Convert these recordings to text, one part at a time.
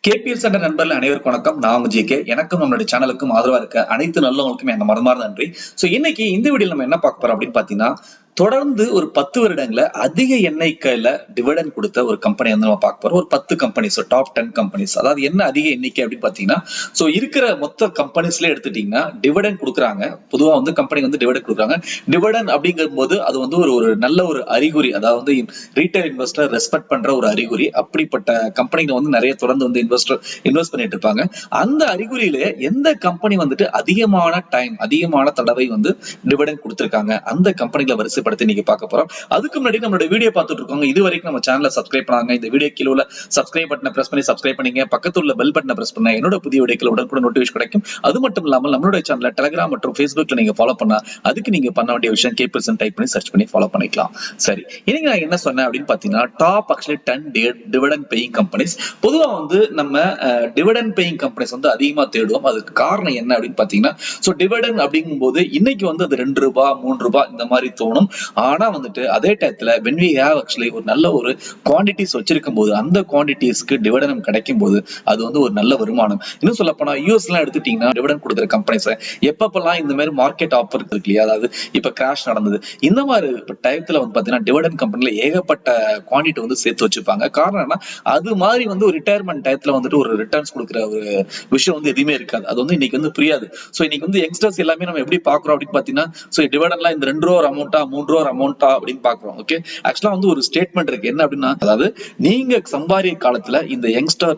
KBS என்ற நண்பர்கள் அனைவருக்கும் வணக்கம். நான் உங்க ஜிகே. எனக்கும் நம்மளுடைய சேனலுக்கும் ஆதரவா இருக்க அனைத்து நல்லவங்களுக்கும் என்ன மனமார்ந்த நன்றி. சோ இன்னைக்கு இந்த வீடியோல நம்ம என்ன பார்க்க போறோம் அப்படின்னு பாத்தீங்கன்னா, தொடர்ந்து ஒரு 10 வருடங்கள அதிக எண்ணிக்கையில டிவிடெண்ட் கொடுத்த ஒரு கம்பெனி வந்து நம்ம பார்க்க போறோம். ஒரு 10 கம்பெனிஸ், டாப் 10 கம்பெனிஸ். அதாவது என்ன அதிக எண்ணிக்கை அப்படின்னு பாத்தீங்கன்னா, சோ இருக்கிற மொத்த கம்பெனிஸ்ல எடுத்துட்டீங்கன்னா டிவிடெண்ட் கொடுக்குறாங்க. பொதுவா வந்து கம்பெனி வந்து டிவிடெண்ட் கொடுக்குறாங்க. டிவிடெண்ட் அப்படிங்கும்போது அது வந்து ஒரு நல்ல ஒரு அறிகுறி. அதாவது ரீட்டைல் இன்வெஸ்டர் ரெஸ்பெக்ட் பண்ற ஒரு அறிகுறி. அப்படிப்பட்ட கம்பெனில வந்து நிறைய தொடர்ந்து வந்து இன்வெஸ்ட் பண்ணிட்டு இருப்பாங்க. அந்த அறிகுறியிலே எந்த கம்பெனி வந்துட்டு அதிகமான தடவை வந்து டிவிடெண்ட் கொடுத்திருக்காங்க, அந்த கம்பெனிகளை வரிசைப்படுத்தி நீங்க பார்க்க போறோம். அதுக்கு முன்னாடி நம்மளோட வீடியோ பார்த்துட்டு இருக்கோங்க, இது வரைக்கும் நம்ம சேனலை சப்ஸ்கிரைப் பண்ணாங்க, இந்த வீடியோ கீழ உள்ள சப்ஸ்கிரைப் பட்டனை பிரஸ் பண்ணி சப்ஸ்கிரைப் பண்ணீங்க, பக்கத்துல உள்ள பெல் பட்டனை பிரஸ் பண்ணா என்னோட புதிய வீடியோக்கள் உடனுக்குடன் நோட்டிபிகேஷன் கிடைக்கும். அது மட்டும் இல்லாமல் நம்மளுடைய சேனலை டெலிகிராம் மற்றும் ஃபேஸ்புக்ல நீங்க ஃபாலோ பண்ணா அதுக்கு நீங்க பண்ண வேண்டிய விஷயம் கேபிஎஸ் டைப் பண்ணி சர்ச் பண்ணி ஃபாலோ பண்ணிக்கலாம். சரி, இன்னைக்கு நான் என்ன சொன்னேன் அப்படின்னு பாத்தீங்கன்னா, top actually 10 dividend paying companies. பொதுவா வந்து நம்ம டிவிடெண்ட் பேயிங் கம்பெனிஸ் வந்து அதிகமா தேடுவோம். அதுக்கு காரணம் என்ன அப்படின்னு பாத்தீங்கன்னா, சோ டிவிடெண்ட் அப்படிங்கும்போது இன்னைக்கு வந்து அது 2 ரூபாய் 3 ரூபாய் இந்த மாதிரி தோணும். ஆனா வந்துட்டு அதே டயத்துல when we have actually ஒரு நல்ல ஒரு குவான்டிட்டிஸ் வச்சிருக்கும் போது அந்த குவான்டிட்டிஸ்க்கு டிவிடெண்ட் கிடைக்கும் போது அது வந்து ஒரு நல்ல வருமானம். இன்னும் சொல்ல போனா யூஎஸ் எல்லாம் எடுத்துட்டீங்கன்னா டிவிடெண்ட் கொடுக்குற கம்பெனிஸ் எப்பப்பெல்லாம் இந்த மாதிரி மார்க்கெட் ஆஃபர் இருக்கு இல்லையா, அதாவது இப்ப கிராஷ் நடந்தது இந்த மாதிரி டயத்துல வந்து பாத்தீங்கன்னா டிவிடெண்ட் கம்பெனில ஏகப்பட்ட குவான்டிட்டி வந்து சேர்த்து வச்சுப்பாங்க. காரணம் என்ன, அது மாதிரி வந்து ஒரு ரிட்டையர்மெண்ட் டயத்துல வந்துட்டு ஒரு ரிட்டர்ன்ஸ் கொடுக்குற ஒரு விஷயம் வந்து எதுவுமே இருக்காது. அது வந்து இன்னைக்கு வந்து புரியாது. சோ இன்னைக்கு வந்து யங்ஸ்டர்ஸ் எல்லாமே நம்ம எப்படி பாக்குறோம் அப்படின்னு பாத்தீங்கன்னா, சோ டிவிடெண்ட்லாம் இந்த 2 ரூபா ஒரு அமௌண்டா 3 ரூபா ஒரு அமௌண்டா அப்படின்னு பாக்குறோம். ஓகே, ஆக்சுவலா வந்து ஒரு ஸ்டேட்மெண்ட் இருக்கு என்ன அப்படின்னா, அதாவது நீங்க சம்பாரிய காலத்துல இந்த யங்ஸ்டர்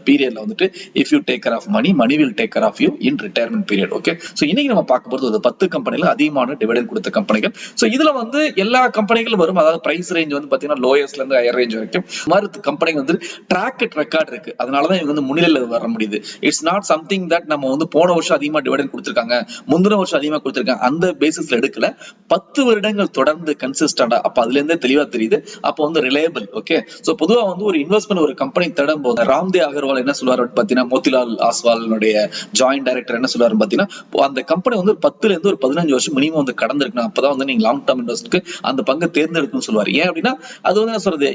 பீரியட்ல வந்துட்டு if you take care of money, money will take care of you in retirement period. Okay, so இன்னைக்கு நம்ம பார்க்க போறது ஒரு 10 கம்பெனில அதிகமான டிவிடெண்ட் கொடுத்த கம்பெனிகள். சோ இதுல வந்து எல்லா கம்பெனிகளும் வரும். அதாவது பிரைஸ் ரேஞ்ச் வந்து பாத்தீங்கன்னா லோயஸ்ட்ல இருந்து ஹையர் ரேஞ்ச் வரைக்கும் மாதிரி கம்பெனி வந்து ட்ராக் ரெக்கார்ட் இருக்கு. அதனாலதான் இவங்க வந்து முன்னிலையில வர முடியுது. இட்ஸ் நாட் சம்திங் தட் நம்ம வந்து போன வருஷம் அதிகமா டிவிடெண்ட் கொடுத்திருக்காங்க, முந்தின வருஷம் அதிகமா கொடுத்திருக்காங்க, அந்த பேசிஸ்ல எடுக்கல. 10 வருடங்கள் தொடர்ந்து கன்சிஸ்டன்டா, அப்ப அதுல இருந்தே தெளிவா தெரியுது. அப்ப வந்து ரிலையபிள். ஓகே, சோ பொதுவா வந்து ஒரு இன்வெஸ்ட்மெண்ட் ஒரு கம்பெனி தேடும் போது ராம்தேவ் அகர்வால் என்ன சொல்லுவாரு பாத்தீங்கன்னா, மோதிலால் ஆஸ்வாலுடைய ஜாயிண்ட் டைரக்டர் என்ன சொல்லுவாரு பாத்தீங்கன்னா, அந்த கம்பெனி வந்து ஒரு 10ல இருந்து ஒரு 15 வருஷம் மினிமம் வந்து கடந்திருக்கணும். அப்பதான் வந்து நீங்க லாங் டர்ம் இன்வெஸ்ட்க்கு அந்த பங்கு தேர்ந்தெடுக்கணும்னு சொல்லுவாரு. ஏன் அப்படின்னா அது வந்து என்ன சொல்றது,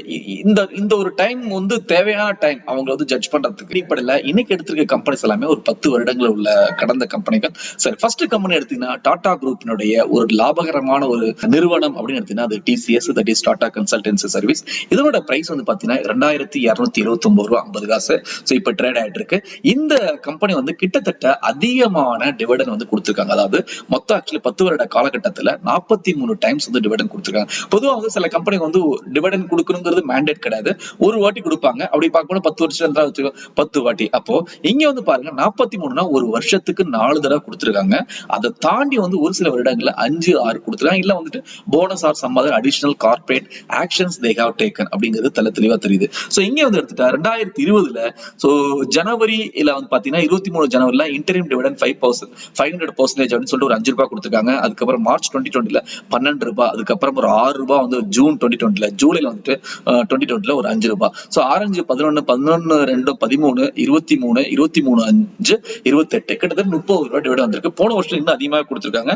இந்த ஒரு டைம் வந்து தேவையான டைம் அவங்க வந்து ஜட்ஜ் பண்றதுக்கு அடிப்படையில இன்னைக்கு எடுத்திருக்க கம்பெனிஸ் எல்லாமே ஒரு 10 வருடங்கள் உள்ள கடந்த கம்பெனிகள். சரி, ஃபர்ஸ்ட் கம்பெனி எடுத்தீங்கன்னா டாடா குரூப்பினுடைய ஒரு லாபகரமான ஒரு நிறுவனம் அப்படின்னு எடுத்தீங்கன்னா அது TCS, that is Tata consultancy service. இதனோட பிரைஸ் வந்து பாத்தீங்கன்னா 2279 ரூபாய் 50 காசு. சோ இப்ப ட்ரேட் ஆயிட்டு இருக்கு. இந்த கம்பெனி வந்து கிட்டத்தட்ட அதிகமான டிவிடெண்ட் வந்து கொடுத்திருக்காங்க. அதாவது மொத்தம் ஆக்சுவலி 10 வருட காலகட்டத்துல 43 டைம்ஸ் வந்து டிவிடெண்ட் கொடுத்திருக்காங்க. பொதுவா வந்து சில கம்பெனி வந்து டிவிடெண்ட் கொடுக்கணுங்கிறது மேண்டேட் கிடையாது, ஒரு வாட்டி கொடுப்பாங்க. அப்படி பார்க்கும்போது 10 வருஷம் இருந்தா வச்சுக்கோ 10 வாட்டி. அப்போ இங்க வந்து பாருங்க 43னா ஒரு வருஷத்துக்கு 4 தடவை கொடுத்திருக்காங்க. அதை தாண்டி வந்து ஒரு சில வருடங்கள்ல 5 6 கொடுத்திருக்காங்க. இல்ல வந்துட்டு bonus or some other additional corporate actions they have taken அப்படிங்கிறது தெளிவா தெரியுது. சோ இங்க வந்து எடுத்துட்டா 2020ல சோ ஜனவரியில வந்து பாத்தீங்கன்னா 23 ஜனவரில இன்டரிம் டிவிடெண்ட் 500% அப்படின்னு சொல்லிட்டு ஒரு 5 ரூபாய் கொடுத்திருக்காங்க. அதுக்கப்புறம் மார்ச் 2020ல 12 ரூபாய், அதுக்கப்புறம் ஒரு 6 ரூபாய் வந்து ஜூன் 2020ல, ஜூலைல வந்துட்டு 2020ல ஒரு 5 ரூபாய். சோ ஆரஞ்சு 11 11 2 13 23 23 5 28 கிட்டத்தட்ட 30 ரூபாய் டிவிடெண்ட் வந்திருக்கு. போன வருஷம் இன்னும் அதிகமாக கொடுத்திருக்காங்க.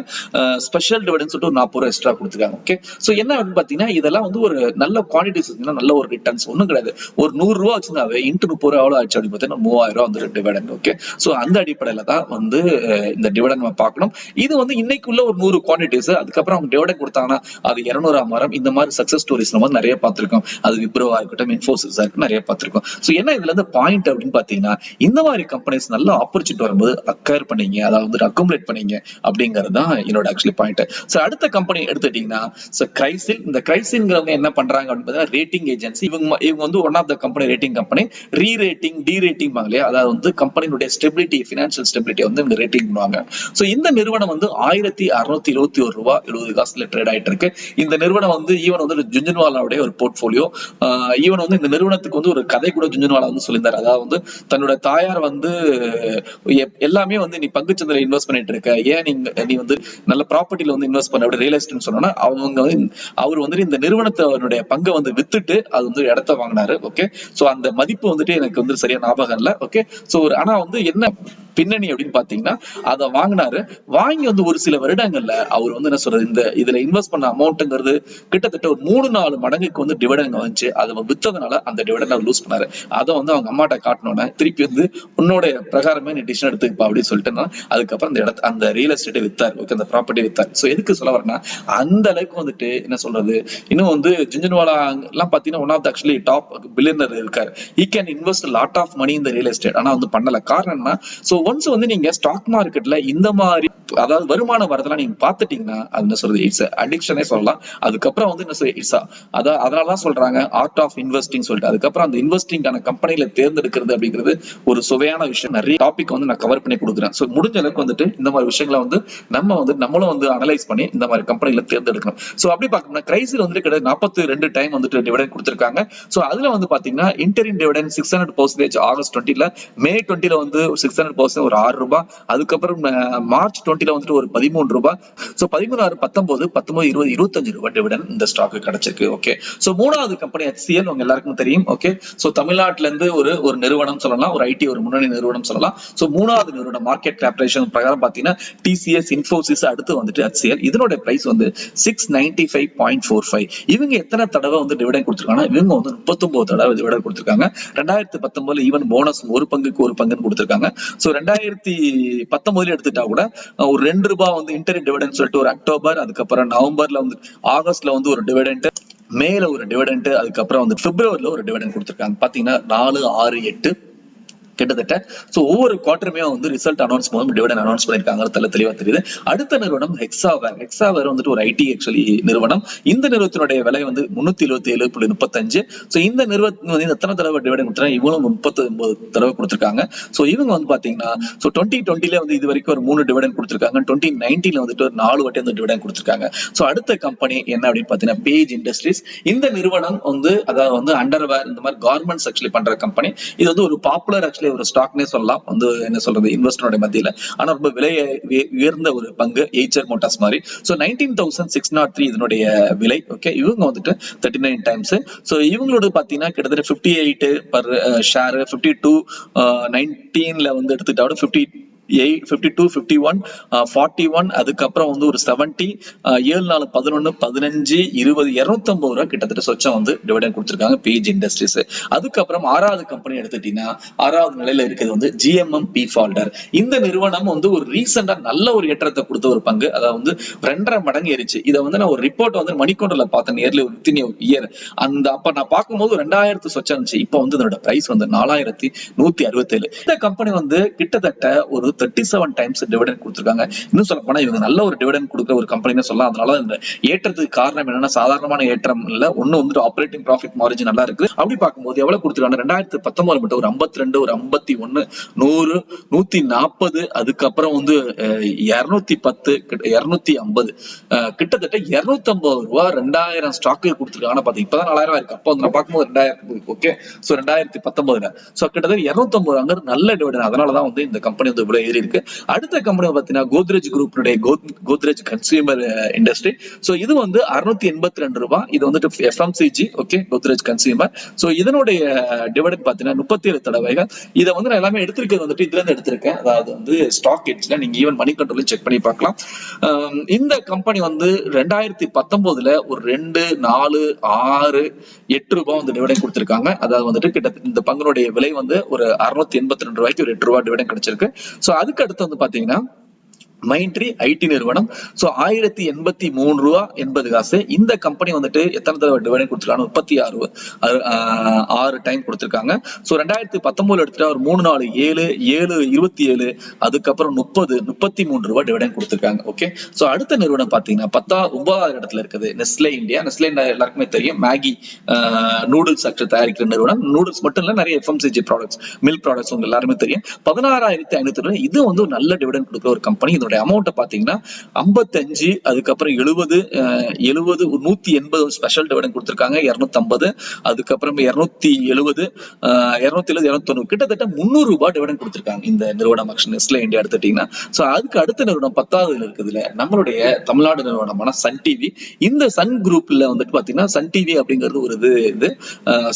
ஸ்பெஷல் டிவிடெண்ட் சொல்லிட்டு ஒரு 40 ரூபாய் எக்ஸ்ட்ரா கொடுத்திருக்காங்க. ஓகே, சோ என்ன அப்படின்னு பாத்தீங்கன்னா இதெல்லாம் வந்து ஒரு நல்ல குவான்டிட்டிஸ், நல்ல ஒரு ரிட்டர்ன்ஸ் ஒண்ணும் கிடையாது. ஒரு 100 ரூபாய் வச்சிருந்தாவே இன்ட்டு 30 ரூபாய் எவ்வளவு ஆச்சு அப்படின்னு பாத்தீங்கன்னா 3000 ரூபாய் வந்து டிவிடெண்ட். ஓகே, சோ அந்த அடிப்படையில தான் வந்து இந்த டிவிடெண்ட் நம்ம பார்க்கணும். இது வந்து இன்னைக்குள்ள ஒரு 100 குவான்டிட்டிஸ். அதுக்கப்புறம் அவங்க டிவிடெண்ட் கொடுத்தாங்கன்னா அது 200ஆம் வாரம் இந்த மாதிரி சக்சஸ் ஸ்டோரிஸ் நம்ம நிறைய பார்த்திருக்கோம். அது விப்ரோவா இருக்கட்டும், இன்ஃபோசிஸா இருக்கட்டும், நிறைய பார்த்திருக்கோம். சோ என்ன இதுல இருந்து பாயிண்ட் அப்படின்னு பாத்தீங்கன்னா, இந்த மாதிரி கம்பெனிஸ் நல்ல ஆப்பர்ச்சுனிட்டி வரும்போது அக்வயர் பண்ணீங்க, அதாவது அக்குமுலேட் பண்ணீங்க அப்படிங்கிறது தான் என்னோட ஆக்சுவலி பாயிண்ட். சோ அடுத்த கம்பெனி எடுத்துட்டீங்கன்னா கிரைசில். இந்த கிரைசில்ங்கிறவங்க என்ன பண்றாங்க அப்படின்னு பாத்தீங்கன்னா ரேட்டிங் ஏஜென்சி. இவங்க வந்து one of the company rating company. Rating D rating இல்லையா, அதாவது வந்து கம்பெனியுடைய ஸ்டெபிலிட்டி, பினான்சியல் ஸ்டெபிலிட்டி வந்து இவங்க ரேட்டிங் பண்ணுவாங்க. சோ இந்த நிறுவனம் வந்து 1621 ரூபாய் 70 காசுல ட்ரேட் ஆயிட்டு இருக்கு. இந்த நிறுவனம் வந்து ஈவன் வந்து ஜுன்ஜுன்வாலாவுடைய ஒரு போர்ட்போலியோ. ஈவன் வந்து இந்த நிறுவனத்துக்கு வந்து ஒரு கதை கூட ஜுன்ஜுன்வாலா வந்து சொல்லியிருந்தாரு. அதாவது வந்து தன்னோட தாயார் வந்து எல்லாமே வந்து நீ பங்குச்சந்தையில இன்வெஸ்ட் பண்ணிட்டு இருக்க, ஏன் நீ வந்து நல்ல ப்ராப்பர்ட்டில வந்து இன்வெஸ்ட் பண்ண, அப்படி ரியல் எஸ்டேட் பண்ணோம்னா அவங்க வந்து அவர் வந்துட்டு இந்த நிறுவனத்தவருடைய பங்கை வந்து வித்துட்டு அது வந்து இடத்த வாங்கினாரு. ஓகே, சோ அந்த மதிப்பு வந்துட்டு எனக்கு வந்து சரியா ஞாபகம் இல்ல. ஓகே, சோ ஆனா வந்து என்ன பின்னணி அப்படின்னு பாத்தீங்கன்னா அதை வாங்கினாரு. வாங்கி வந்து ஒரு சில வருடங்கள்ல அவர் வந்து என்ன சொல்றது, இந்த இதுல இன்வெஸ்ட் பண்ண அமௌண்ட்ங்கிறது கிட்டத்தட்ட ஒரு 3-4 மடங்குக்கு வந்து டிவிடெண்ட் வந்துச்சு. அதை வித்ததுனால அந்த டிவிடெண்ட் அவர் லூஸ் பண்ணாரு. அதை வந்து அவங்க அம்மாட்ட காட்டணும்னா திருப்பி வந்து உன்னோட பிரகாரமே நீ டிசிஷன் எடுத்துப்பா அப்படின்னு சொல்லிட்டு அதுக்கப்புறம் அந்த இடத்த அந்த ரியல் எஸ்டேட்டை வித்தார். ஓகே, அந்த ப்ராப்பர்ட்டி வித்தார். சோ எதுக்கு சொல்ல வரேன்னா அந்த அளவுக்கு வந்துட்டு என்ன சொல்றது, இன்னும் வந்து ஜிஞ்சன்வாலா எல்லாம் பாத்தீங்கன்னா one of the actually top billionaire இருக்காரு. He can invest lot of money இந்த ரியல் எஸ்டேட். ஆனா வந்து பண்ணல. காரணம் என்ன, சோ ஒன்ஸ் வந்து நீங்க ஸ்டாக் மார்க்கெட்ல இந்த மாதிரி அதாவது வருமானம் வரதெல்லாம் நீங்க பாத்துட்டீங்கன்னா அது என்ன சொல்றது, இட்ஸ் அடிக்ஷனே சொல்லலாம். அதுக்கப்புறம் வந்து என்ன சொல்றது, இட்ஸ் அதனாலதான் சொல்றாங்க ஆர்ட் ஆஃப் இன்வெஸ்டிங் சொல்லிட்டு. அதுக்கப்புறம் அந்த இன்வெஸ்டிங்கான கம்பெனில தேர்ந்தெடுக்கிறது அப்படிங்கிறது ஒரு சுவையான விஷயம். நிறைய டாபிக் வந்து நான் கவர் பண்ணி கொடுக்குறேன். சோ முடிஞ்ச அளவுக்கு வந்துட்டு இந்த மாதிரி விஷயங்களை வந்து நம்மளும் வந்து அனலைஸ் பண்ணி இந்த மாதிரி கம்பெனில தேர்ந்தெடுக்கணும். சோ அப்படி பார்க்கணும்னா கிரைசில் வந்து கிட்ட 42 டைம் வந்துட்டு டிவிடெண்ட் கொடுத்திருக்காங்க. சோ அதுல வந்து பாத்தீங்கன்னா இன்டரிம் டிவிடெண்ட் 600% ஆகஸ்ட் 20ல, மே 20ல வந்து 600% ஒரு ₹6. அதுக்கப்புறம் மார்ச் 20ல வந்துட்டு ஒரு ₹13. சோ 16, 19, 19, 20, ₹25 டிவிடெண்ட் இந்த ஸ்டாக் கிடைச்சிருக்கு. ஓகே, சோ மூணாவது கம்பெனி HCL உங்க எல்லாருக்கும் தெரியும். ஓகே, சோ தமிழ்நாட்டுல இருந்து ஒரு நிறுவனம் சொல்லலாம், ஒரு ஐடி ஒரு முன்னணி நிறுவனம் சொல்லலாம். சோ மூணாவது நிறுவனம் மார்க்கெட் கேபிடலைசேஷன் பிரகாரம் பாத்தீங்கன்னா டிசிஎஸ், இன்ஃபோசிஸ், அடுத்து வந்துட்டு HCL. இதனோட பிரைஸ் வந்து 695.45. இவங்க எத்தனை தடவை வந்து டிவிடெண்ட் கொடுத்திருக்காங்கன்னா இவங்க வந்து 39 தடவை டிவிடெண்ட் கொடுத்திருக்காங்க. 2019 ஈவன் போனஸ் ஒரு பங்குக்கு ஒரு பங்குன்னு கொடுத்திருக்காங்க. சோ 2019 எடுத்துட்டா கூட ஒரு ₹2 வந்து இன்டரிம் டிவிடெண்ட் சொல்லிட்டு ஒரு அக்டோபர், அதுக்கப்புறம் நவம்பர்ல வந்து, ஆகஸ்ட்ல வந்து ஒரு டிவிடெண்ட், மேல ஒரு டிவிடெண்ட், அதுக்கப்புறம் வந்து பிப்ரவரில ஒரு டிவிடெண்ட் கொடுத்திருக்காங்க. பாத்தீங்கன்னா 4, 6, 8 கிட்டத்தட்ட. சோ ஒவ்வொரு குவார்டருமே வந்து ரிசல்ட் அனௌன்ஸ் பண்ணும் டிவிடெண்ட் அனௌன்ஸ் பண்ணிருக்காங்க, தெளிவா தெரியுது. அடுத்த நிறுவனம் ஹெக்ஸாவேர். ஹெக்ஸாவேர் வந்துட்டு ஒரு ஐடி ஆக்சுவலி நிறுவனம். இந்த நிறுவனத்தினுடைய விலை வந்து 377.35. சோ இந்த நிறுவனம் வந்து எத்தனை தடவை டிவிடெண்ட் கொடுத்தாங்க, இவங்களும் 39 தடவை கொடுத்திருக்காங்க. சோ இவங்க வந்து பாத்தீங்கன்னா 2020ல வந்து இது வரைக்கும் ஒரு 3 டிவிடெண்ட் கொடுத்திருக்காங்க. 2019ல வந்துட்டு ஒரு 4 வாட்டி வந்து டிவிடெண்ட் கொடுத்திருக்காங்க. சோ அடுத்த கம்பெனி என்ன அப்படின்னு பாத்தீங்கன்னா பேஜ் இண்டஸ்ட்ரீஸ். இந்த நிறுவனம் வந்து அதாவது வந்து அண்டர்வேர் இந்த மாதிரி கார்மெண்ட்ஸ் ஆக்சுவலி பண்ற கம்பெனி. இது வந்து ஒரு பாப்புலர் ஆக்சுவலி ஒரு ஸ்டாக்னே சொல்லலாம் வந்து என்ன சொல்றது இன்வெஸ்டரோட மத்தியில. ஆனா ரொம்ப விலை உயர்ந்த ஒரு பங்கு எய்ச்சர் மோட்டார்ஸ் மாதிரி. சோ 19,603 இதனுடைய விலை. ஓகே, இவங்க வந்துட்டு 39 டைம்ஸ். சோ இவங்களோட பாத்தீங்கன்னா கிட்டத்தட்ட 58 பர் ஷேர், 52 19ல வந்து எடுத்துக்கிட்டா 58, 52, 51, 41, அதுக்கப்புறம் வந்து ஒரு 70, 7, 4, 11, 15, 20, ₹250 கிட்டத்தட்ட சொச்சம் வந்து டிவிடெண்ட் கொடுத்திருக்காங்க பேஜ் இண்டஸ்ட்ரீஸ். அதுக்கப்புறம் ஆறாவது கம்பெனி எடுத்துட்டீங்கன்னா ஆறாவது நிலையில இருக்கிறது வந்து GMM Pfaudler. இந்த நிறுவனம் வந்து ஒரு ரீசெண்டா நல்ல ஒரு ஏற்றத்தை கொடுத்த ஒரு பங்கு. அதாவது வந்து 2.5 மடங்கு ஏறிச்சு. இதை வந்து நான் ஒரு ரிப்போர்ட் வந்து மணிக்கொண்டர்ல பார்த்தேன் நேர்ல வித்தின் இயர். அப்ப நான் பார்க்கும்போது 2000 சொச்சம் இருந்துச்சு. இப்போ வந்து இதோட பிரைஸ் வந்து 4167. இந்த கம்பெனி வந்து கிட்டத்தட்ட ஒரு 37 டைம்ஸ் டிவிடெண்ட் கொடுத்திருக்காங்க. இன்னும் சொல்ல போனா இவங்க நல்ல ஒரு டிவிடெண்ட் கொடுக்குற ஒரு கம்பெனின்னு சொல்லலாம். அதனால இந்த ஏற்றத்துக்கு காரணம் என்னன்னா சாதாரணமான ஏற்றம் இல்ல, ஒண்ணு வந்து ஆப்பரேட்டிங் ப்ராஃபிட் மார்ஜின் நல்லா இருக்கு. அப்படி பார்க்கும்போது எவ்வளவு கொடுத்திருக்காங்க, 2019 மட்டும் ஒரு 52, ஒரு 51, 100, 140, அதுக்கப்புறம் வந்து 210, 250, கிட்டத்தட்ட ₹250 2000 ஸ்டாக்கு கொடுத்திருக்காங்க. பாத்தீங்க இப்பதான் 4000 இருக்கு. அப்போ நான் பார்க்கும்போது 2000. ஓகே, சோ 2019ல சோ கிட்டத்தட்ட 250 நல்ல டிவிடெண்ட். அதனாலதான் வந்து இந்த கம்பெனி வந்து இவ்வளவு ஏறி இருக்கு. அடுத்த கம்பெனி பாத்தீங்கன்னா Godrej group, Godrej consumer industry. So இது வந்து ₹682. இது வந்துட்டு FMCG. Okay, Godrej consumer. So இதனுடைய டிவிடெண்ட் பாத்தீங்கன்னா 37 தடவைகள். இதை வந்து நான் எல்லாமே எடுத்திருக்கிறது வந்துட்டு இதுல இருந்து எடுத்திருக்கேன். அதாவது வந்து ஸ்டாக் எட்ஜ்ல நீங்க ஈவன் மணி கண்ட்ரோல் செக் பண்ணி பார்க்கலாம். இந்த கம்பெனி வந்து 2019ல ஒரு 2, 4, 6, ₹8 வந்து டிவிடெண்ட் கொடுத்திருக்காங்க. அதாவது வந்துட்டு கிட்டத்தட்ட இந்த பங்குடைய விலை வந்து ஒரு ₹682 ஒரு ₹8 டிவிடெண்ட் கிடைச்சிருக்கு. சோ அதுக்கு அடுத்து வந்து பாத்தீங்கன்னா மைண்ட்ரி ஐடி நிறுவனம். சோ ₹1083.80. இந்த கம்பெனி வந்துட்டு எத்தனை தடவை டிவிடெண்ட் கொடுத்திருக்காங்க, 36 டைம் கொடுத்திருக்காங்க. சோ 2019 எடுத்துட்டா ஒரு 3, 4, 7, 7, 27, அதுக்கப்புறம் 30, ₹33 டிவிடெண்ட் கொடுத்திருக்காங்க. ஓகே, சோ அடுத்த நிறுவனம் பாத்தீங்கன்னா 9வது இடத்துல இருக்குது நெஸ்லே இந்தியா. நெஸ்லே எல்லாருக்குமே தெரியும், மேகி நூடுல்ஸ் தயாரிக்கிற நிறுவனம். நூடுல்ஸ் மட்டும் இல்ல, நிறைய FMCG ப்ராடக்ட்ஸ், மில்க் ப்ராடக்ட்ஸ் உங்க எல்லாருமே தெரியும். 16,500. இது வந்து ஒரு நல்ல டிவிடெண்ட் கொடுக்குற ஒரு கம்பெனி. அதனுடைய அமௌண்ட் பாத்தீங்கன்னா 55, அதுக்கப்புறம் 70, 180 ஸ்பெஷல் டிவிடன் கொடுத்திருக்காங்க, 250, அதுக்கப்புறம் 270, 270, 290, கிட்டத்தட்ட 300 ரூபாய் டிவிடன் கொடுத்திருக்காங்க இந்த நிறுவனம். நெஸ்லே இந்தியா எடுத்துட்டீங்கன்னா சோ அதுக்கு அடுத்த நிறுவனம் 10வது இருக்குதுல நம்மளுடைய தமிழ்நாடு நிறுவனமான சன் டிவி. இந்த சன் குரூப்ல வந்துட்டு பாத்தீங்கன்னா சன் டிவி அப்படிங்கிறது ஒரு இது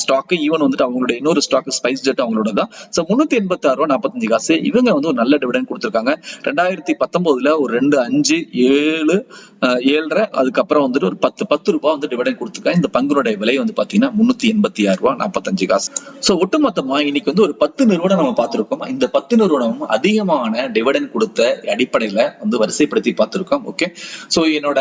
ஸ்டாக். ஈவன் வந்துட்டு அவங்களுடைய இன்னொரு ஸ்டாக் ஸ்பைஸ் ஜெட் அவங்களோட தான். சோ 386 ரூபாய் 45 காசு. இவங்க வந்து ஒரு நல்ல டிவிடன் கொடுத்திருக்காங்க. 2019ல ஒரு 2, 5, 7, 7.5, அதுக்கப்புறம் வந்துட்டு ஒரு 10 ரூபாய் வந்து டிவிடன் கொடுத்திருக்காங்க. இந்த பங்குடைய விலை வந்து பாத்தீங்கன்னா 386 ரூபாய் 45 காசு. சோ ஒட்டுமொத்தமா இன்னைக்கு வந்து ஒரு 10 நிறுவனம் நம்ம பார்த்திருக்கோம். இந்த 10 நிறுவனமும் அதிகமான டிவிடன் கொடுத்த அடிப்படையில வந்து வரிசைப்படுத்தி பார்த்திருக்கோம். ஓகே, சோ என்னோட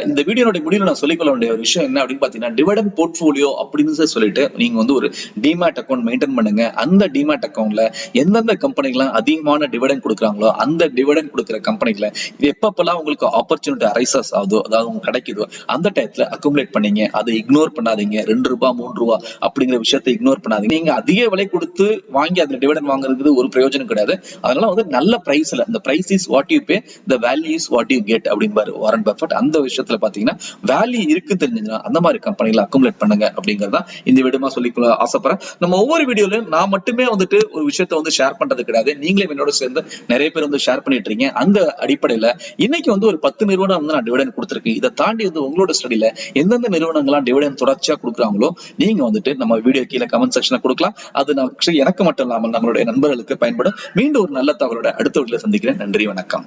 இந்த வீடியோட முடிவுல நான் சொல்லிக்கொள்ள வேண்டிய ஒரு விஷயம் என்ன அப்படின்னு பாத்தீங்கன்னா, டிவிடன் போர்ட்போலியோ அப்படின்னு சொல்லிட்டு நீங்க வந்து ஒரு டிமேட் அக்கௌண்ட் மெயின்டைன் பண்ணுங்க. அந்த டிமேட் அக்கௌண்ட்ல எந்தெந்த கம்பெனிகள் அதிகமான டிவிடன் கொடுக்குறாங்களோ அந்த டிவிடன் கொடுக்குற கம்பெனிகளை எப்பப்பெல்லாம் உங்களுக்கு ஆப்பர்ச்சுனிட்டி அரைசஸ் ஆகுதோ, அதாவது உங்களுக்கு கிடைக்குதோ அந்த டயத்துல அக்குமுலேட் பண்ணீங்க. அதை இக்னோர் பண்ணாதீங்க. 2 ரூபாய் 3 ரூபாய் அப்படிங்கிற விஷயத்தை இக்னோர் பண்ணாதீங்க. நீங்க அதிக விலை கொடுத்து வாங்கி அதுல டிவிடன் வாங்குறது ஒரு பிரயோஜனம் கிடையாது. அதனால வந்து நல்ல பிரைஸ்ல, இந்த price is what you pay, the value is what you get அப்படிம்பாரு வாரன் பஃபெட். அந்த விஷயத்துல பாத்தீங்கன்னா வேல்யூ இருக்கு தெரிஞ்சுன்னா அந்த மாதிரி கம்பெனிகளை அக்குமுலேட் பண்ணுங்க அப்படிங்கறத இந்த வீடியோமா சொல்லி ஆசைப்படுறேன். நம்ம ஒவ்வொரு வீடியோலயும் நான் மட்டுமே வந்துட்டு ஒரு விஷயத்த வந்து ஷேர் பண்றது கிடையாது. நீங்களே என்னோட சேர்ந்து நிறைய பேர் வந்து ஷேர் பண்ணிட்டு இருக்கீங்க. அந்த அடிப்படையில இன்னைக்கு வந்து ஒரு 10 நிறுவனம் வந்து நான் டிவிடன் கொடுத்திருக்கேன். இதை தாண்டி வந்து உங்களோட ஸ்டடியில எந்தெந்த நிறுவனங்கள்லாம் டிவிடன் தொடர்ச்சியா கொடுக்குறாங்களோ நீங்க வந்துட்டு நம்ம வீடியோ கீழே கமெண்ட் செக்ஷன்ல கொடுக்கலாம். அது நான் எனக்கு மட்டும் இல்லாமல் நம்மளுடைய நண்பர்களுக்கு பயன்படும். மீண்டும் ஒரு நல்ல தகவலோட அடுத்த வீடியோல சந்திக்கிறேன். நன்றி, வணக்கம்.